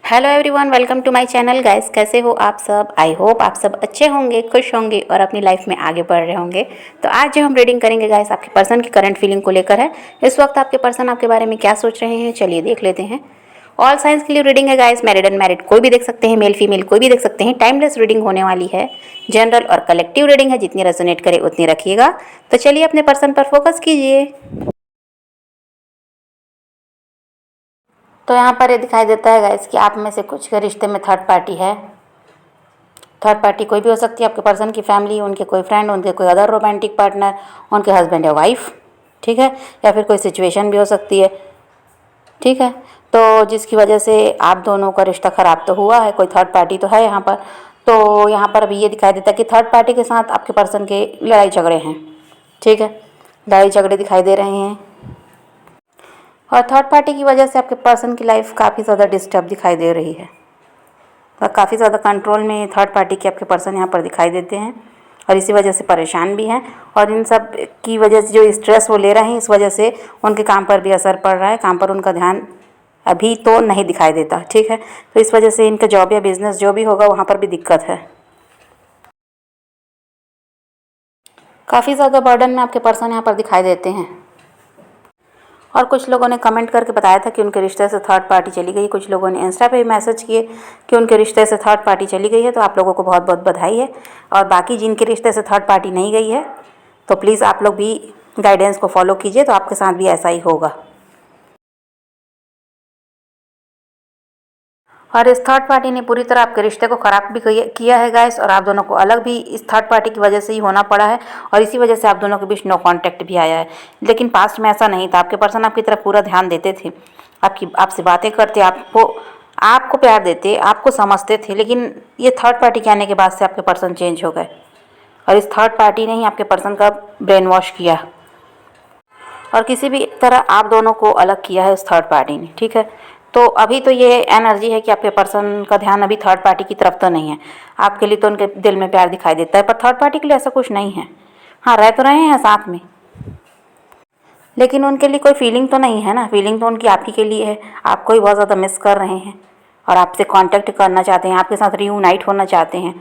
Hello everyone, welcome to my channel guys. कैसे हो आप सब? आई होप आप सब अच्छे होंगे, खुश होंगे और अपनी लाइफ में आगे बढ़ रहे होंगे। तो आज जो हम रीडिंग करेंगे गाइस, आपके पर्सन की करंट फीलिंग को लेकर है। इस वक्त आपके पर्सन आपके बारे में क्या सोच रहे हैं, चलिए देख लेते हैं। ऑल साइंस के लिए रीडिंग है गाइस, मैरिड अनमैरिड कोई भी देख सकते हैं, मेल फीमेल कोई भी देख सकते हैं। टाइमलेस रीडिंग होने वाली है, जनरल और कलेक्टिव रीडिंग है, जितनी रेजोनेट करे उतनी रखिएगा। तो चलिए अपने पर्सन पर फोकस कीजिए। तो यहाँ पर ये दिखाई देता है गाइस कि आप में से कुछ के रिश्ते में थर्ड पार्टी है। थर्ड पार्टी कोई भी हो सकती है, आपके पर्सन की फैमिली, उनके कोई फ्रेंड, उनके कोई अदर रोमांटिक पार्टनर, उनके हस्बैंड या वाइफ, ठीक है, या फिर कोई सिचुएशन भी हो सकती है, ठीक है। तो जिसकी वजह से आप दोनों का रिश्ता ख़राब तो हुआ है, कोई थर्ड पार्टी तो है यहाँ पर। तो यहाँ पर अभी ये दिखाई देता है कि थर्ड पार्टी के साथ आपके पर्सन के लड़ाई झगड़े हैं, ठीक है, लड़ाई झगड़े दिखाई दे रहे हैं। और थर्ड पार्टी की वजह से आपके पर्सन की लाइफ काफ़ी ज़्यादा डिस्टर्ब दिखाई दे रही है और काफ़ी ज़्यादा कंट्रोल में थर्ड पार्टी के आपके पर्सन यहाँ पर दिखाई देते हैं और इसी वजह से परेशान भी हैं। और इन सब की वजह से जो स्ट्रेस वो ले रहे हैं, इस वजह से उनके काम पर भी असर पड़ रहा है। काम पर उनका ध्यान अभी तो नहीं दिखाई देता, ठीक है। तो इस वजह से इनका जॉब या बिजनेस जो भी होगा वहाँ पर भी दिक्कत है। काफ़ी ज़्यादा बर्डन में आपके पर्सन यहाँ पर दिखाई देते हैं। और कुछ लोगों ने कमेंट करके बताया था कि उनके रिश्ते से थर्ड पार्टी चली गई। कुछ लोगों ने इंस्टा पे भी मैसेज किए कि उनके रिश्ते से थर्ड पार्टी चली गई है। तो आप लोगों को बहुत बहुत बधाई है। और बाकी जिनके रिश्ते से थर्ड पार्टी नहीं गई है, तो प्लीज़ आप लोग भी गाइडेंस को फॉलो कीजिए, तो आपके साथ भी ऐसा ही होगा। और इस थर्ड पार्टी ने पूरी तरह आपके रिश्ते को ख़राब भी किया है गाइस, और आप दोनों को अलग भी इस थर्ड पार्टी की वजह से ही होना पड़ा है। और इसी वजह से आप दोनों के बीच नो कांटेक्ट भी आया है। लेकिन पास्ट में ऐसा नहीं था, आपके पर्सन आपकी तरफ पूरा ध्यान देते थे, आपसे बातें करते, आपको प्यार देते, आपको समझते थे। लेकिन ये थर्ड पार्टी के आने के बाद से आपके पर्सन चेंज हो गए और इस थर्ड पार्टी ने ही आपके पर्सन का ब्रेन वॉश किया और किसी भी तरह आप दोनों को अलग किया है इस थर्ड पार्टी ने, ठीक है। तो अभी तो ये एनर्जी है कि आपके पर्सन का ध्यान अभी थर्ड पार्टी की तरफ तो नहीं है। आपके लिए तो उनके दिल में प्यार दिखाई देता है, पर थर्ड पार्टी के लिए ऐसा कुछ नहीं है। हाँ, रह तो रहे हैं साथ में, लेकिन उनके लिए कोई फीलिंग तो नहीं है ना। फीलिंग तो उनकी आप ही के लिए है, आपको ही बहुत ज़्यादा मिस कर रहे हैं और आपसे कांटेक्ट करना चाहते हैं, आपके साथ रीयूनाइट होना चाहते हैं।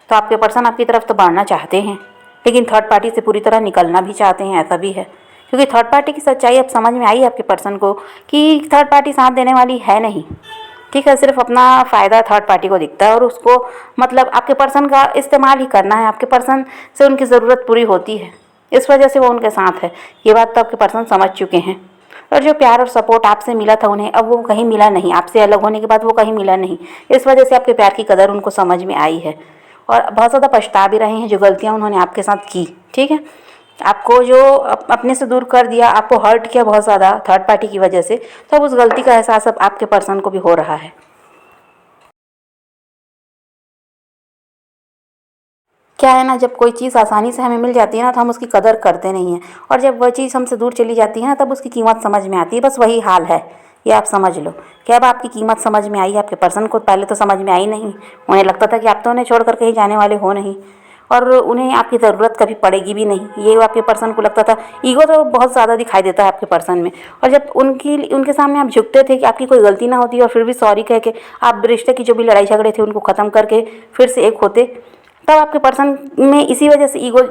तो आपके पर्सन आपकी तरफ तो बढ़ना चाहते हैं, लेकिन थर्ड पार्टी से पूरी तरह निकलना भी चाहते हैं, ऐसा भी है। क्योंकि थर्ड पार्टी की सच्चाई अब समझ में आई आपके पर्सन को कि थर्ड पार्टी साथ देने वाली है नहीं, ठीक है। सिर्फ अपना फ़ायदा थर्ड पार्टी को दिखता है और उसको मतलब आपके पर्सन का इस्तेमाल ही करना है। आपके पर्सन से उनकी ज़रूरत पूरी होती है, इस वजह से वो उनके साथ है। ये बात तो आपके पर्सन समझ चुके हैं। और जो प्यार और सपोर्ट आपसे मिला था उन्हें, अब वो कहीं मिला नहीं। आपसे अलग होने के बाद वो कहीं मिला नहीं, इस वजह से आपके प्यार की कदर उनको समझ में आई है और बहुत ज़्यादा पछता भी रहे हैं जो गलतियाँ उन्होंने आपके साथ की, ठीक है। आपको जो अपने से दूर कर दिया, आपको हर्ट किया बहुत ज़्यादा थर्ड पार्टी की वजह से, तो अब उस गलती का एहसास अब आपके पर्सन को भी हो रहा है। क्या है ना, जब कोई चीज़ आसानी से हमें मिल जाती है ना, तो हम उसकी कदर करते नहीं हैं, और जब वह चीज़ हमसे दूर चली जाती है ना, तब उसकी कीमत समझ में आती है। बस वही हाल है, ये आप समझ लो कि अब आपकी कीमत समझ में आई है। आपके पर्सन को पहले तो समझ में आई नहीं, उन्हें लगता था कि आप तो उन्हें छोड़कर कहीं जाने वाले हो नहीं और उन्हें आपकी ज़रूरत कभी पड़ेगी भी नहीं, ये आपके पर्सन को लगता था। ईगो तो बहुत ज़्यादा दिखाई देता है आपके पर्सन में। और जब उनके सामने आप झुकते थे कि आपकी कोई गलती ना होती और फिर भी सॉरी कह के आप रिश्ते की जो भी लड़ाई झगड़े थे उनको ख़त्म करके फिर से एक होते, तब आपके पर्सन में इसी वजह से ईगो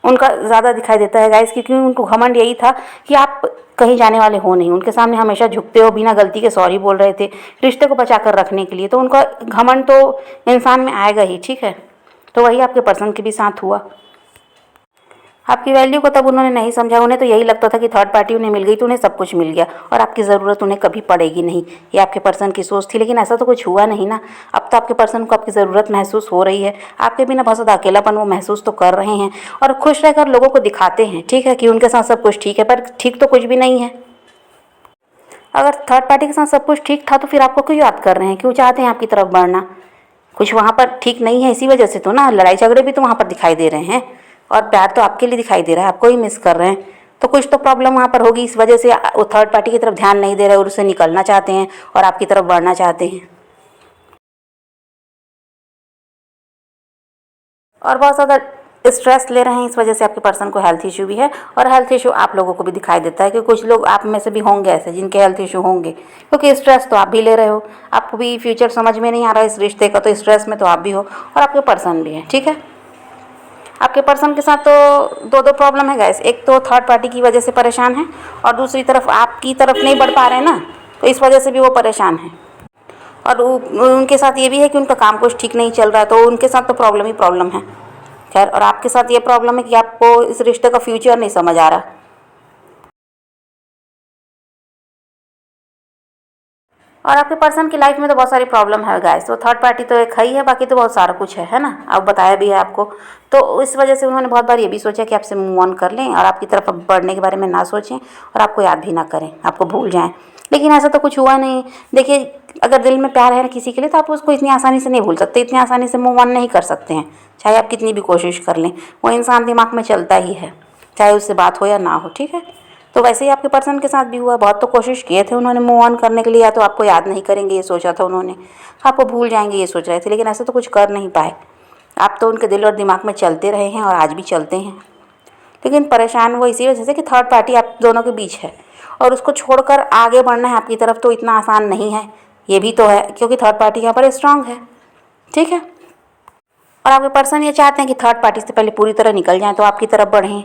उनका ज़्यादा दिखाई देता है गाइस, क्योंकि उनको घमंड यही था कि आप कहीं जाने वाले हो नहीं। उनके सामने हमेशा झुकते हो, बिना गलती के सॉरी बोल रहे थे रिश्ते को बचा कर रखने के लिए। तो उनका घमंड तो इंसान में आएगा ही, ठीक है। तो वही आपके पर्सन के भी साथ हुआ। आपकी वैल्यू को तब उन्होंने नहीं समझा। उन्हें तो यही लगता था कि थर्ड पार्टी उन्हें मिल गई तो उन्हें सब कुछ मिल गया और आपकी ज़रूरत उन्हें कभी पड़ेगी नहीं, ये आपके पर्सन की सोच थी। लेकिन ऐसा तो कुछ हुआ नहीं ना। अब तो आपके पर्सन को आपकी ज़रूरत महसूस हो रही है, आपके बिना बहुत ज़्यादा अकेलापन वो महसूस तो कर रहे हैं और खुश रहकर लोगों को दिखाते हैं, ठीक है, कि उनके साथ सब कुछ ठीक है, पर ठीक तो कुछ भी नहीं है। अगर थर्ड पार्टी के साथ सब कुछ ठीक था तो फिर आपको क्यों याद कर रहे हैं, क्यों चाहते हैं आपकी तरफ बढ़ना? कुछ वहाँ पर ठीक नहीं है, इसी वजह से तो ना। लड़ाई झगड़े भी तो वहाँ पर दिखाई दे रहे हैं और प्यार तो आपके लिए दिखाई दे रहा है, आपको ही मिस कर रहे हैं। तो कुछ तो प्रॉब्लम वहाँ पर होगी, इस वजह से वो थर्ड पार्टी की तरफ ध्यान नहीं दे रहे और उससे निकलना चाहते हैं और आपकी तरफ बढ़ना चाहते हैं। और बहुत ज़्यादा स्ट्रेस ले रहे हैं, इस वजह से आपके पर्सन को हेल्थ इशू भी है। और हेल्थ इशू आप लोगों को भी दिखाई देता है कि कुछ लोग आप में से भी होंगे ऐसे जिनके हेल्थ इशू होंगे, क्योंकि स्ट्रेस तो आप भी ले रहे हो, आपको भी फ्यूचर समझ में नहीं आ रहा है इस रिश्ते का, तो स्ट्रेस में तो आप भी हो और आपके पर्सन भी है। ठीक है, आपके पर्सन के साथ तो दो दो प्रॉब्लम है गाइस, एक तो थर्ड पार्टी की वजह से परेशान है और दूसरी तरफ आपकी तरफ नहीं बढ़ पा रहे हैं ना, तो इस वजह से भी वो परेशान है। और उनके साथ ये भी है कि उनका काम कुछ ठीक नहीं चल रहा है, तो उनके साथ तो प्रॉब्लम ही प्रॉब्लम है। खैर, और आपके साथ ये प्रॉब्लम है कि आपको इस रिश्ते का फ्यूचर नहीं समझ आ रहा। और आपके पर्सन की लाइफ में तो बहुत सारी प्रॉब्लम है गाइस, तो थर्ड पार्टी तो एक है ही है, बाकी तो बहुत सारा कुछ है ना, अब बताया भी है आपको। तो इस वजह से उन्होंने बहुत बार ये भी सोचा कि आपसे मूव ऑन कर लें और आपकी तरफ अब बढ़ने के बारे में ना सोचें और आपको याद भी ना करें, आपको भूल जाएं, लेकिन ऐसा तो कुछ हुआ नहीं। देखिए, अगर दिल में प्यार है ना किसी के लिए, तो आप उसको इतनी आसानी से नहीं भूल सकते, इतनी आसानी से मूव ऑन नहीं कर सकते हैं, चाहे आप कितनी भी कोशिश कर लें। वो इंसान दिमाग में चलता ही है, चाहे उससे बात हो या ना हो। ठीक है, तो वैसे ही आपके पर्सन के साथ भी हुआ, बहुत तो कोशिश किए थे उन्होंने मूव ऑन करने के लिए, या तो आपको याद नहीं करेंगे ये सोचा था उन्होंने, आपको भूल जाएंगे ये सोच रहे थे, लेकिन ऐसा तो कुछ कर नहीं पाए। आप तो उनके दिल और दिमाग में चलते रहे हैं और आज भी चलते हैं, लेकिन परेशान वो इसी वजह से कि थर्ड पार्टी आप दोनों के बीच है और उसको छोड़कर आगे बढ़ना है आपकी तरफ तो इतना आसान नहीं है, ये भी तो है, क्योंकि थर्ड पार्टी यहाँ पर स्ट्रांग है। ठीक है, और आपके पर्सन ये चाहते हैं कि थर्ड पार्टी से पहले पूरी तरह निकल जाएं तो आपकी तरफ बढ़ें,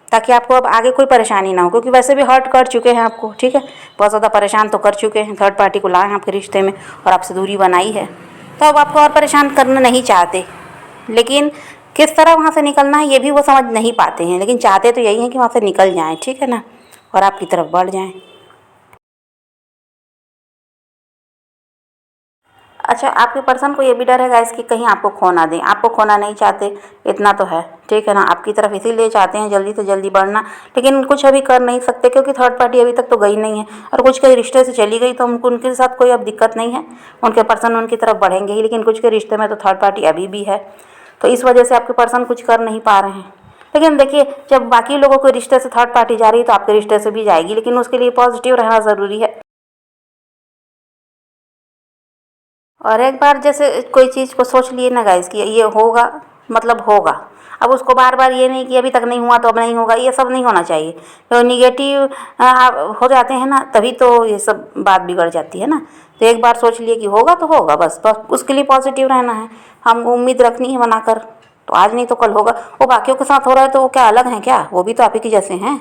ताकि आपको अब आगे कोई परेशानी ना हो, क्योंकि वैसे भी हर्ट कर चुके हैं आपको। ठीक है, बहुत ज़्यादा परेशान तो कर चुके हैं, थर्ड पार्टी को लाए हैं आपके रिश्ते में और आपसे दूरी बनाई है, तो अब आपको और परेशान करना नहीं चाहते, लेकिन किस तरह वहाँ से निकलना है ये भी वो समझ नहीं पाते हैं, लेकिन चाहते तो यही है कि वहाँ से निकल जाएँ। ठीक है ना, और आपकी तरफ बढ़ जाएँ। अच्छा, आपके पर्सन को ये भी डर है गाइस कि कहीं आपको खो ना दें, आपको खोना नहीं चाहते, इतना तो है। ठीक है ना, आपकी तरफ इसीलिए चाहते हैं जल्दी से जल्दी बढ़ना, लेकिन कुछ अभी कर नहीं सकते क्योंकि थर्ड पार्टी अभी तक तो गई नहीं है, और कुछ के रिश्ते से चली गई तो उनको उनके साथ कोई अब दिक्कत नहीं है, उनके पर्सन उनकी तरफ बढ़ेंगे ही, लेकिन कुछ के रिश्ते में तो थर्ड पार्टी अभी भी है, तो इस वजह से आपके पर्सन कुछ कर नहीं पा रहे हैं। लेकिन देखिए, जब बाकी लोगों के रिश्ते से थर्ड पार्टी जा रही है तो आपके रिश्ते से भी जाएगी, लेकिन उसके लिए पॉजिटिव रहना ज़रूरी है। और एक बार जैसे कोई चीज़ को सोच लिए ना गाइस कि ये होगा, मतलब होगा, अब उसको बार बार ये नहीं कि अभी तक नहीं हुआ तो अब नहीं होगा, ये सब नहीं होना चाहिए। तो निगेटिव हो जाते हैं ना, तभी तो ये सब बात बिगड़ जाती है ना। तो एक बार सोच लिए कि होगा तो होगा, बस बस उसके लिए पॉजिटिव रहना है, हमको उम्मीद रखनी है बनाकर, तो आज नहीं तो कल होगा। वो बाकियों के साथ हो रहा है तो वो क्या अलग हैं क्या, वो भी तो आप ही के जैसे हैं,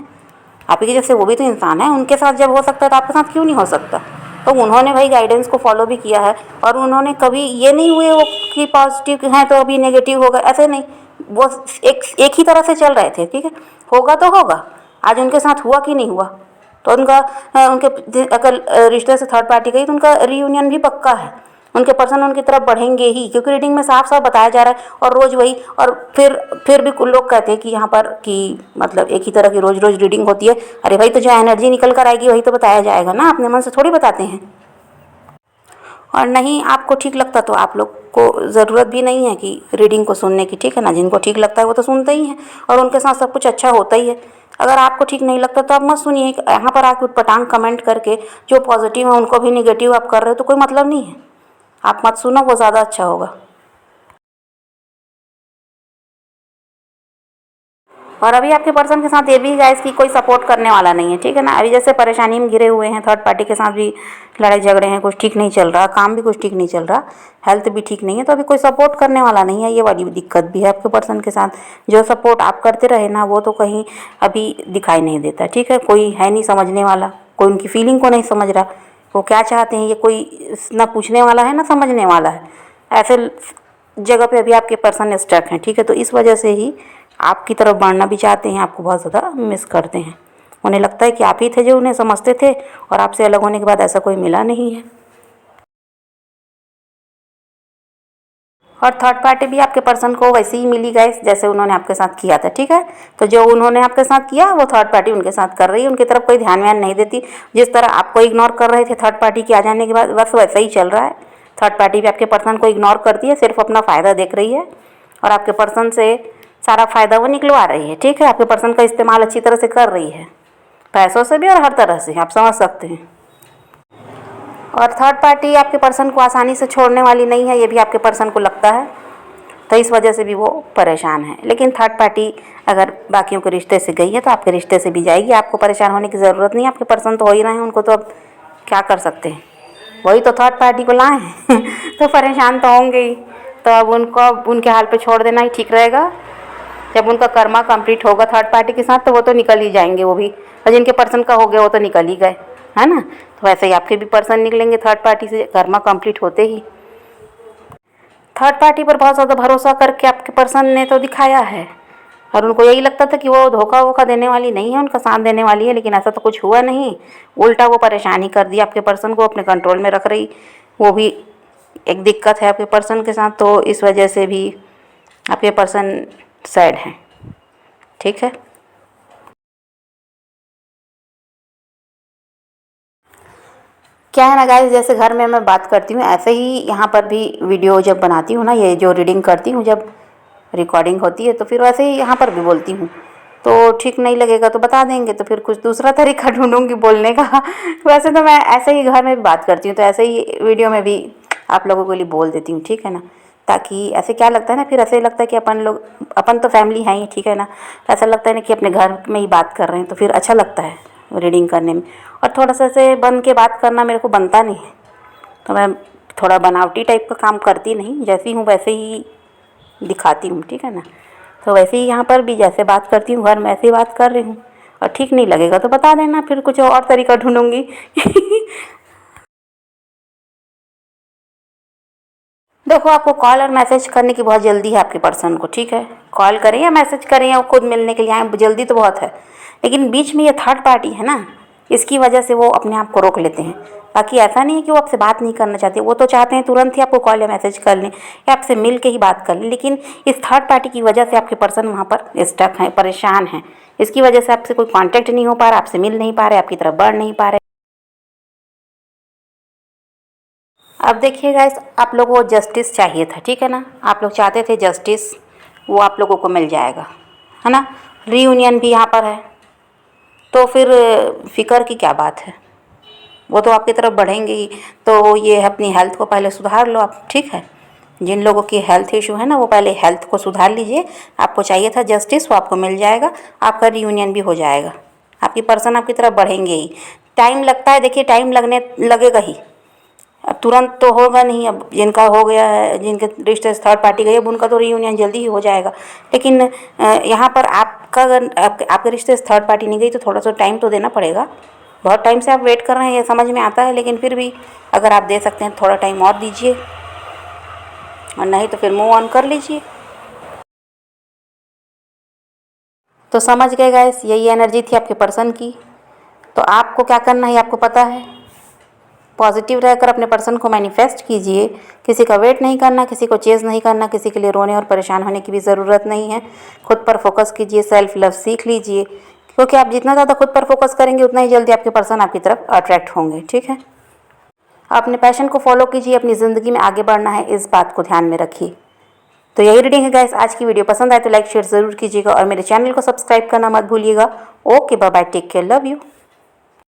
आप ही के जैसे वो भी तो इंसान है, उनके साथ जब हो सकता है तो आपके साथ क्यों नहीं हो सकता। तो उन्होंने भाई गाइडेंस को फॉलो भी किया है, और उन्होंने कभी ये नहीं हुए वो कि पॉजिटिव हैं तो अभी नेगेटिव होगा, ऐसे नहीं, वो एक ही तरह से चल रहे थे। ठीक है, होगा तो होगा, आज उनके साथ हुआ कि नहीं हुआ, तो उनका उनके अगर रिश्ते से थर्ड पार्टी गई तो उनका रीयूनियन भी पक्का है, उनके पर्सन उनकी तरफ बढ़ेंगे ही, क्योंकि रीडिंग में साफ साफ बताया जा रहा है। और रोज़ वही, और फिर भी कुछ लोग कहते हैं कि यहाँ पर कि मतलब एक ही तरह की रोज़ रोज़ रीडिंग होती है। अरे भाई, तो जो एनर्जी निकल कर आएगी वही तो बताया जाएगा ना, अपने मन से थोड़ी बताते हैं। और नहीं आपको ठीक लगता तो आप लोग को ज़रूरत भी नहीं है कि रीडिंग को सुनने की। ठीक है ना, जिनको ठीक लगता है वो तो सुनते ही हैं और उनके साथ सब कुछ अच्छा होता ही है। अगर आपको ठीक नहीं लगता तो आप मत सुनिए, यहाँ पर आके उटपटांग कमेंट करके जो पॉजिटिव है उनको भी निगेटिव आप कर रहे हो, तो कोई मतलब नहीं है, आप मत सुनो, वो ज़्यादा अच्छा होगा। और अभी आपके पर्सन के साथ ये भी गाइस कि कोई सपोर्ट करने वाला नहीं है। ठीक है ना, अभी जैसे परेशानी में घिरे हुए हैं, थर्ड पार्टी के साथ भी लड़ाई झगड़े हैं, कुछ ठीक नहीं चल रहा, काम भी कुछ ठीक नहीं चल रहा, हेल्थ भी ठीक नहीं है, तो अभी कोई सपोर्ट करने वाला नहीं है, ये वाली दिक्कत भी है आपके पर्सन के साथ। जो सपोर्ट आप करते रहे ना, वो तो कहीं अभी दिखाई नहीं देता। ठीक है, कोई है नहीं समझने वाला, कोई उनकी फीलिंग को नहीं समझ रहा, वो क्या चाहते हैं ये कोई ना पूछने वाला है ना समझने वाला है। ऐसे जगह पे अभी आपके पर्सन स्टक हैं। ठीक है, तो इस वजह से ही आपकी तरफ बढ़ना भी चाहते हैं, आपको बहुत ज़्यादा मिस करते हैं, उन्हें लगता है कि आप ही थे जो उन्हें समझते थे, और आपसे अलग होने के बाद ऐसा कोई मिला नहीं है। और थर्ड पार्टी भी आपके पर्सन को वैसे ही मिली गाइस जैसे उन्होंने आपके साथ किया था। ठीक है, तो जो उन्होंने आपके साथ किया वो थर्ड पार्टी उनके साथ कर रही है, उनकी तरफ कोई ध्यान व्यान नहीं देती। जिस तरह आपको इग्नोर कर रहे थे थर्ड पार्टी के आ जाने के बाद, बस वैसा ही चल रहा है। थर्ड पार्टी भी आपके पर्सन को इग्नोर करती है, सिर्फ अपना फ़ायदा देख रही है, और आपके पर्सन से सारा फ़ायदा वो निकलवा रही है। ठीक है, आपके पर्सन का इस्तेमाल अच्छी तरह से कर रही है, पैसों से भी और हर तरह से, आप समझ सकते हैं। और थर्ड पार्टी आपके पर्सन को आसानी से छोड़ने वाली नहीं है, ये भी आपके पर्सन को लगता है। तो इस वजह से भी वो परेशान है। लेकिन थर्ड पार्टी अगर बाकियों के रिश्ते से गई है तो आपके रिश्ते से भी जाएगी, आपको परेशान होने की ज़रूरत नहीं है। आपके पर्सन तो हो ही रहे हैं, उनको तो अब क्या कर सकते हैं, वही तो थर्ड पार्टी को लाए हैं तो परेशान तो होंगे ही। तो अब उनको उनके हाल पे छोड़ देना ही ठीक रहेगा। जब उनका कर्मा कंप्लीट होगा थर्ड पार्टी के साथ तो वो तो निकल ही जाएंगे वो भी, और जिनके पर्सन का हो गया वो तो निकल ही गए, है ना। तो वैसे ही आपके भी पर्सन निकलेंगे थर्ड पार्टी से कर्मा कंप्लीट होते ही। थर्ड पार्टी पर बहुत ज़्यादा भरोसा करके आपके पर्सन ने तो दिखाया है, और उनको यही लगता था कि वो धोखा वोखा देने वाली नहीं है, उनका साथ देने वाली है, लेकिन ऐसा तो कुछ हुआ नहीं। उल्टा वो परेशान ही कर दिया आपके पर्सन को, अपने कंट्रोल में रख रही। वो भी एक दिक्कत है आपके पर्सन के साथ, तो इस वजह से भी आपके पर्सन सैड हैं। ठीक है। क्या है ना गाइस, जैसे घर में मैं बात करती हूँ ऐसे ही यहाँ पर भी वीडियो जब बनाती हूँ ना, ये जो रीडिंग करती हूँ जब रिकॉर्डिंग होती है, तो फिर वैसे ही यहाँ पर भी बोलती हूँ। तो ठीक नहीं लगेगा तो बता देंगे, तो फिर कुछ दूसरा तरीका ढूंढूंगी बोलने का वैसे तो मैं ऐसे ही घर में भी बात करती हूँ, तो ऐसे ही वीडियो में भी आप लोगों के लिए बोल देती हूँ, ठीक है ना। ताकि ऐसे क्या लगता है ना, फिर ऐसे लगता है कि अपन तो फैमिली है ही, ठीक है ना। ऐसा लगता है ना कि अपने घर में ही बात कर रहे हैं, तो फिर अच्छा लगता है रीडिंग करने में। और थोड़ा सा ऐसे बन के बात करना मेरे को बनता नहीं है, तो मैं थोड़ा बनावटी टाइप का काम करती नहीं, जैसी हूँ वैसे ही दिखाती हूँ, ठीक है ना। तो वैसे ही यहाँ पर भी जैसे बात करती हूँ घर में ऐसे ही बात कर रही हूँ। और ठीक नहीं लगेगा तो बता देना, फिर कुछ और तरीका ढूंढूंगी देखो, आपको कॉल और मैसेज करने की बहुत जल्दी है आपके पर्सन को, ठीक है। कॉल करें या मैसेज करें या खुद मिलने के लिए आए, जल्दी तो बहुत है। लेकिन बीच में ये थर्ड पार्टी है ना, इसकी वजह से वो अपने आप को रोक लेते हैं। बाकी ऐसा नहीं है कि वो आपसे बात नहीं करना चाहते, वो तो चाहते हैं तुरंत ही आपको कॉल या मैसेज कर लें या आपसे मिल के ही बात कर लें। लेकिन इस थर्ड पार्टी की वजह से आपके पर्सन वहाँ पर स्टक हैं, परेशान हैं। इसकी वजह से आपसे कोई कॉन्टैक्ट नहीं हो पा रहा, आपसे मिल नहीं पा रहे, आपकी तरफ बढ़ नहीं पा रहे। अब देखिए गाइस, आप लोगों को जस्टिस चाहिए था, ठीक है ना। आप लोग चाहते थे जस्टिस, वो आप लोगों को मिल जाएगा, है ना। रीयूनियन भी यहाँ पर है, तो फिर फिक्र की क्या बात है, वो तो आपकी तरफ बढ़ेंगे ही। तो ये अपनी हेल्थ को पहले सुधार लो आप, ठीक है। जिन लोगों की हेल्थ इशू है ना, वो पहले हेल्थ को सुधार लीजिए। आपको चाहिए था जस्टिस, वो आपको मिल जाएगा, आपका रीयूनियन भी हो जाएगा, आपकी पर्सन आपकी तरफ बढ़ेंगे ही। टाइम लगता है, देखिए टाइम लगेगा ही, अब तुरंत तो होगा नहीं। अब जिनका हो गया है, जिनके रिश्ते थर्ड पार्टी गई, अब उनका तो रीयूनियन जल्दी ही हो जाएगा। लेकिन यहाँ पर आपका अगर आपके रिश्ते थर्ड पार्टी नहीं गई तो थोड़ा सा टाइम तो देना पड़ेगा। बहुत टाइम से आप वेट कर रहे हैं, ये समझ में आता है, लेकिन फिर भी अगर आप दे सकते हैं थोड़ा टाइम और दीजिए, और नहीं तो फिर मूव ऑन कर लीजिए। तो समझ गए गाइस, यही एनर्जी थी आपके पर्सन की। तो आपको क्या करना है आपको पता है, पॉजिटिव रहकर अपने पर्सन को मैनिफेस्ट कीजिए। किसी का वेट नहीं करना, किसी को चेज़ नहीं करना, किसी के लिए रोने और परेशान होने की भी ज़रूरत नहीं है। खुद पर फोकस कीजिए, सेल्फ लव सीख लीजिए, क्योंकि आप जितना ज़्यादा खुद पर फोकस करेंगे उतना ही जल्दी आपके पर्सन आपकी तरफ अट्रैक्ट होंगे, ठीक है। अपने पैशन को फॉलो कीजिए, अपनी ज़िंदगी में आगे बढ़ना है, इस बात को ध्यान में रखिए। तो यही रीडिंग है गाइस, आज की वीडियो पसंद आए तो लाइक शेयर ज़रूर कीजिएगा, और मेरे चैनल को सब्सक्राइब करना मत भूलिएगा। Okay, bye bye, take care, love you.